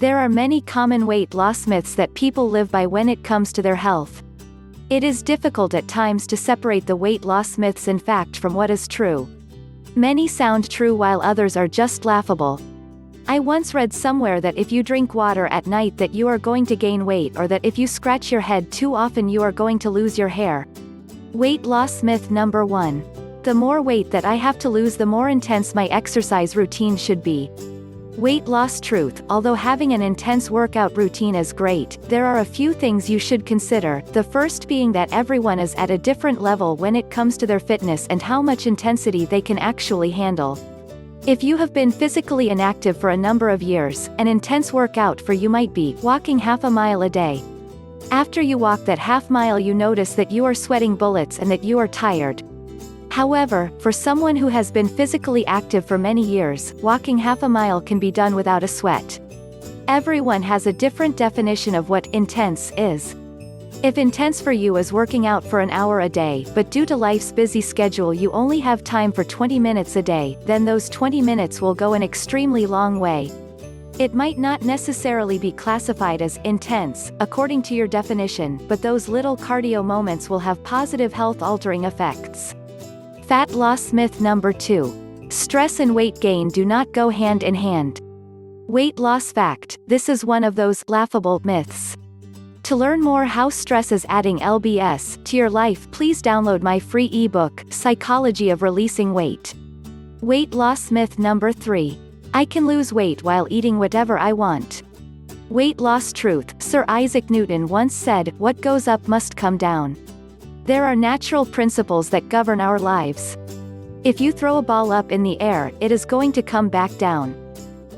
There are many common weight loss myths that people live by when it comes to their health. It is difficult at times to separate the weight loss myths in fact from what is true. Many sound true while others are just laughable. I once read somewhere that if you drink water at night that you are going to gain weight, or that if you scratch your head too often you are going to lose your hair. Weight loss myth number 1. The more weight that I have to lose, the more intense my exercise routine should be. Weight loss truth: although having an intense workout routine is great, there are a few things you should consider, the first being that everyone is at a different level when it comes to their fitness and how much intensity they can actually handle. If you have been physically inactive for a number of years, an intense workout for you might be walking half a mile a day. After you walk that half mile you notice that you are sweating bullets and that you are tired. However, for someone who has been physically active for many years, walking half a mile can be done without a sweat. Everyone has a different definition of what intense is. If intense for you is working out for an hour a day, but due to life's busy schedule you only have time for 20 minutes a day, then those 20 minutes will go an extremely long way. It might not necessarily be classified as intense, according to your definition, but those little cardio moments will have positive health-altering effects. Fat loss myth number 2. Stress and weight gain do not go hand in hand. Weight loss fact: this is one of those laughable myths. To learn more how stress is adding lbs to your life, please download my free ebook, Psychology of Releasing Weight. Weight loss myth number 3. I can lose weight while eating whatever I want. Weight loss truth: Sir Isaac Newton once said, "What goes up must come down." There are natural principles that govern our lives. If you throw a ball up in the air, it is going to come back down.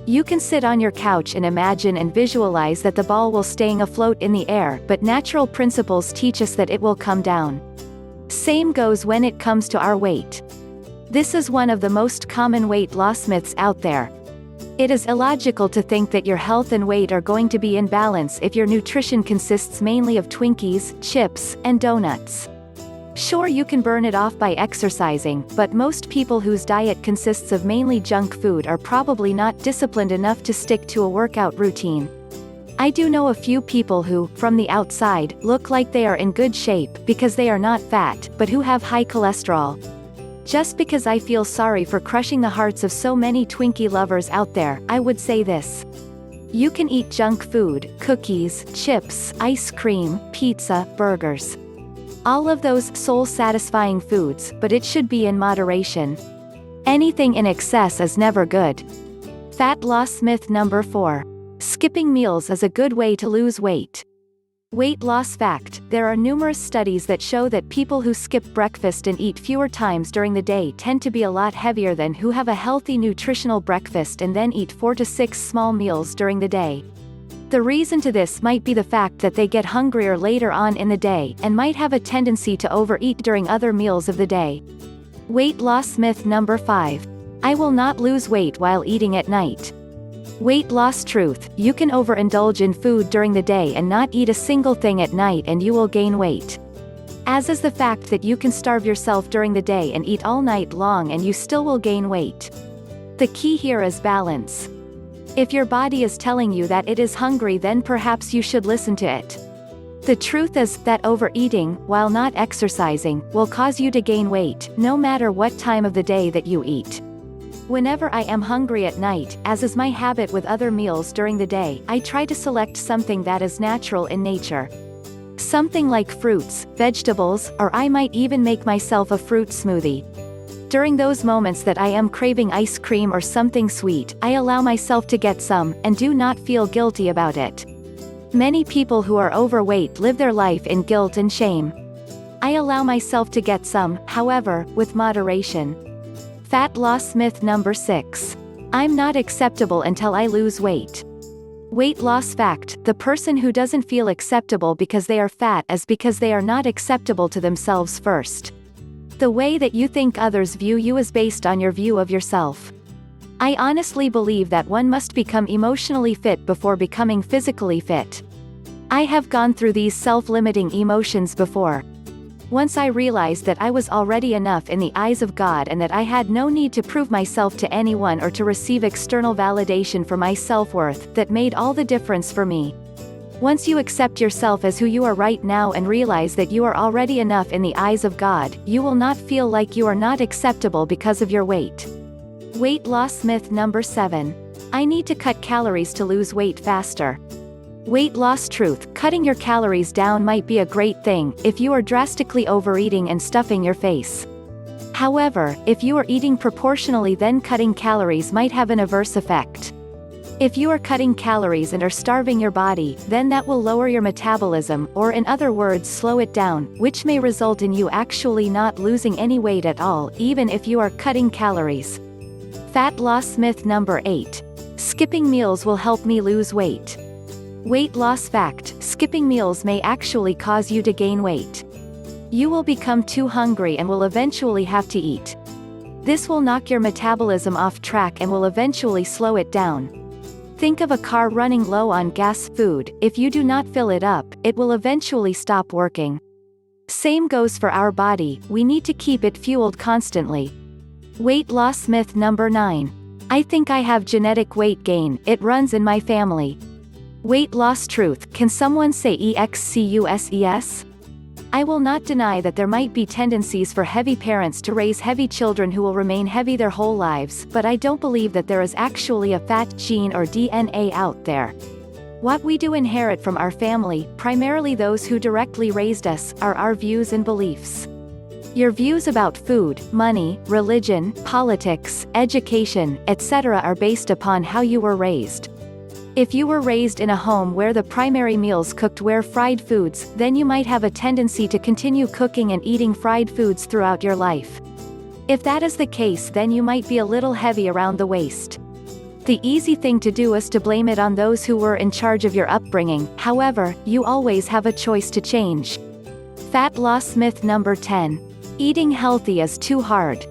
You can sit on your couch and imagine and visualize that the ball will staying afloat in the air, but natural principles teach us that it will come down. Same goes when it comes to our weight. This is one of the most common weight loss myths out there. It is illogical to think that your health and weight are going to be in balance if your nutrition consists mainly of Twinkies, chips, and donuts. Sure, you can burn it off by exercising, but most people whose diet consists of mainly junk food are probably not disciplined enough to stick to a workout routine. I do know a few people who, from the outside, look like they are in good shape because they are not fat, but who have high cholesterol. Just because I feel sorry for crushing the hearts of so many Twinkie lovers out there, I would say this. You can eat junk food, cookies, chips, ice cream, pizza, burgers. All of those soul-satisfying foods, but it should be in moderation. Anything in excess is never good. Fat loss myth number 4. Skipping meals is a good way to lose weight. Weight loss fact: there are numerous studies that show that people who skip breakfast and eat fewer times during the day tend to be a lot heavier than who have a healthy nutritional breakfast and then eat 4 to 6 small meals during the day. The reason to this might be the fact that they get hungrier later on in the day, and might have a tendency to overeat during other meals of the day. Weight loss myth number 5. I will not lose weight while eating at night. Weight loss truth: you can overindulge in food during the day and not eat a single thing at night and you will gain weight. As is the fact that you can starve yourself during the day and eat all night long and you still will gain weight. The key here is balance. If your body is telling you that it is hungry, then perhaps you should listen to it. The truth is that overeating, while not exercising, will cause you to gain weight, no matter what time of the day that you eat. Whenever I am hungry at night, as is my habit with other meals during the day, I try to select something that is natural in nature. Something like fruits, vegetables, or I might even make myself a fruit smoothie. During those moments that I am craving ice cream or something sweet, I allow myself to get some, and do not feel guilty about it. Many people who are overweight live their life in guilt and shame. I allow myself to get some, however, with moderation. Fat loss myth number 6. I'm not acceptable until I lose weight. Weight loss fact: the person who doesn't feel acceptable because they are fat is because they are not acceptable to themselves first. The way that you think others view you is based on your view of yourself. I honestly believe that one must become emotionally fit before becoming physically fit. I have gone through these self-limiting emotions before. Once I realized that I was already enough in the eyes of God and that I had no need to prove myself to anyone or to receive external validation for my self-worth, that made all the difference for me. Once you accept yourself as who you are right now and realize that you are already enough in the eyes of God, you will not feel like you are not acceptable because of your weight. Weight loss myth number 7. I need to cut calories to lose weight faster. Weight loss truth: cutting your calories down might be a great thing, if you are drastically overeating and stuffing your face. However, if you are eating proportionally, then cutting calories might have an adverse effect. If you are cutting calories and are starving your body, then that will lower your metabolism, or in other words slow it down, which may result in you actually not losing any weight at all, even if you are cutting calories. Fat loss myth number 8. Skipping meals will help me lose weight. Weight loss fact: skipping meals may actually cause you to gain weight. You will become too hungry and will eventually have to eat. This will knock your metabolism off track and will eventually slow it down. Think of a car running low on gas. Food, if you do not fill it up, it will eventually stop working. Same goes for our body, we need to keep it fueled constantly. Weight loss myth number 9. I think I have genetic weight gain, it runs in my family. Weight loss truth: can someone say excuse? I will not deny that there might be tendencies for heavy parents to raise heavy children who will remain heavy their whole lives, but I don't believe that there is actually a fat gene or DNA out there. What we do inherit from our family, primarily those who directly raised us, are our views and beliefs. Your views about food, money, religion, politics, education, etc. are based upon how you were raised. If you were raised in a home where the primary meals cooked were fried foods, then you might have a tendency to continue cooking and eating fried foods throughout your life. If that is the case, then you might be a little heavy around the waist. The easy thing to do is to blame it on those who were in charge of your upbringing. However, you always have a choice to change. Fat loss myth number 10. Eating healthy is too hard.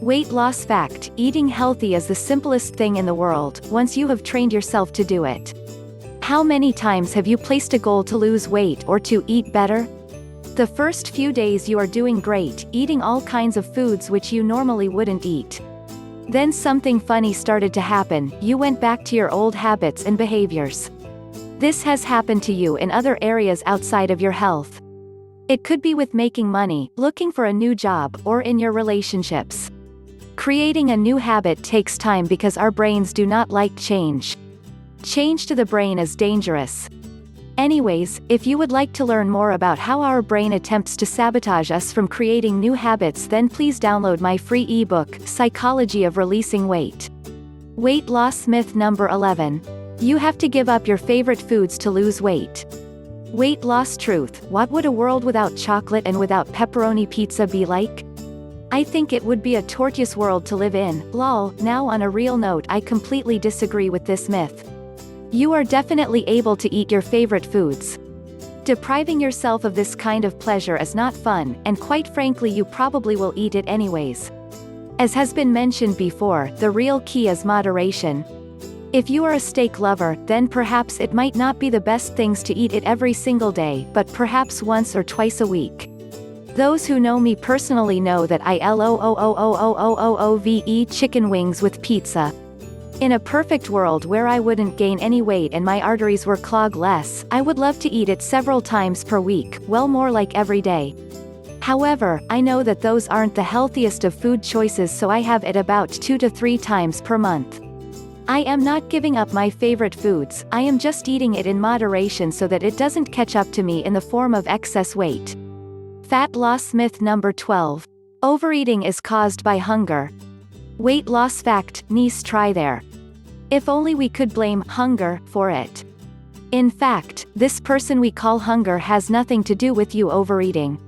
Weight loss fact: eating healthy is the simplest thing in the world, once you have trained yourself to do it. How many times have you placed a goal to lose weight or to eat better? The first few days you are doing great, eating all kinds of foods which you normally wouldn't eat. Then something funny started to happen, you went back to your old habits and behaviors. This has happened to you in other areas outside of your health. It could be with making money, looking for a new job, or in your relationships. Creating a new habit takes time because our brains do not like change. Change to the brain is dangerous. Anyways, if you would like to learn more about how our brain attempts to sabotage us from creating new habits, then please download my free ebook, Psychology of Releasing Weight. Weight loss myth number 11. You have to give up your favorite foods to lose weight. Weight loss truth: what would a world without chocolate and without pepperoni pizza be like? I think it would be a torturous world to live in, lol. Now on a real note, I completely disagree with this myth. You are definitely able to eat your favorite foods. Depriving yourself of this kind of pleasure is not fun, and quite frankly you probably will eat it anyways. As has been mentioned before, the real key is moderation. If you are a steak lover, then perhaps it might not be the best things to eat it every single day, but perhaps once or twice a week. Those who know me personally know that I love chicken wings with pizza. In a perfect world where I wouldn't gain any weight and my arteries were clogged less, I would love to eat it several times per week, well more like every day. However, I know that those aren't the healthiest of food choices, so I have it about 2 to 3 times per month. I am not giving up my favorite foods, I am just eating it in moderation so that it doesn't catch up to me in the form of excess weight. Fat loss myth number 12. Overeating is caused by hunger. Weight loss fact: nice try there. If only we could blame hunger for it. In fact, this person we call hunger has nothing to do with you overeating.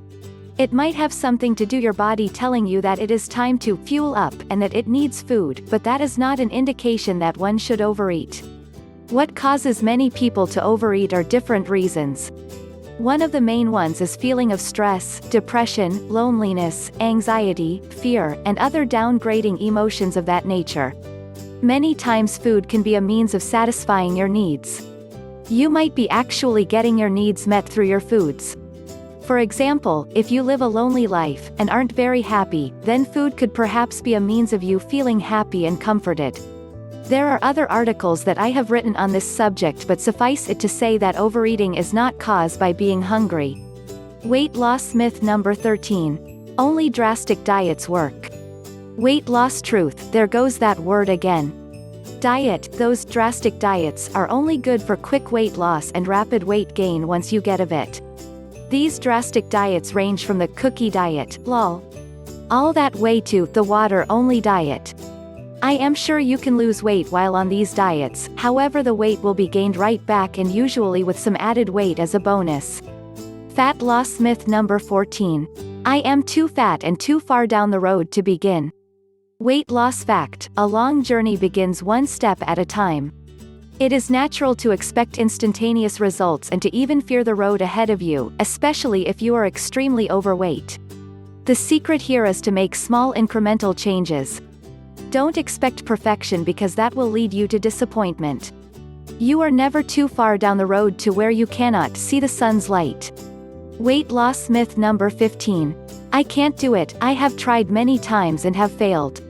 It might have something to do your body telling you that it is time to fuel up and that it needs food, but that is not an indication that one should overeat. What causes many people to overeat are different reasons. One of the main ones is feeling of stress, depression, loneliness, anxiety, fear, and other downgrading emotions of that nature. Many times food can be a means of satisfying your needs. You might be actually getting your needs met through your foods. For example, if you live a lonely life, and aren't very happy, then food could perhaps be a means of you feeling happy and comforted. There are other articles that I have written on this subject, but suffice it to say that overeating is not caused by being hungry. Weight loss myth number 13. Only drastic diets work. Weight loss truth, there goes that word again. Diet, those drastic diets, are only good for quick weight loss and rapid weight gain once you get of it. These drastic diets range from the cookie diet, lol, all that way, to the water-only diet. I am sure you can lose weight while on these diets, however the weight will be gained right back, and usually with some added weight as a bonus. Fat loss myth number 14. I am too fat and too far down the road to begin. Weight loss fact, a long journey begins one step at a time. It is natural to expect instantaneous results and to even fear the road ahead of you, especially if you are extremely overweight. The secret here is to make small incremental changes. Don't expect perfection, because that will lead you to disappointment. You are never too far down the road to where you cannot see the sun's light. Weight loss myth number 15. I can't do it, I have tried many times and have failed.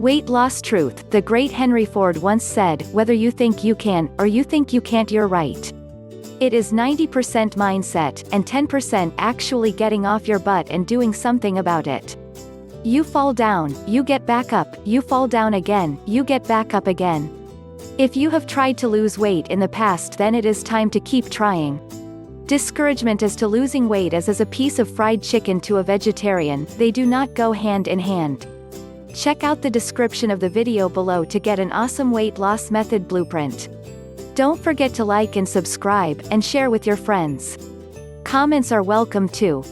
Weight loss truth, the great Henry Ford once said, whether you think you can, or you think you can't, you're right. It is 90% mindset, and 10% actually getting off your butt and doing something about it. You fall down, you get back up, you fall down again, you get back up again. If you have tried to lose weight in the past, then it is time to keep trying. Discouragement as to losing weight is as a piece of fried chicken to a vegetarian, they do not go hand in hand. Check out the description of the video below to get an awesome weight loss method blueprint. Don't forget to like and subscribe, and share with your friends. Comments are welcome too.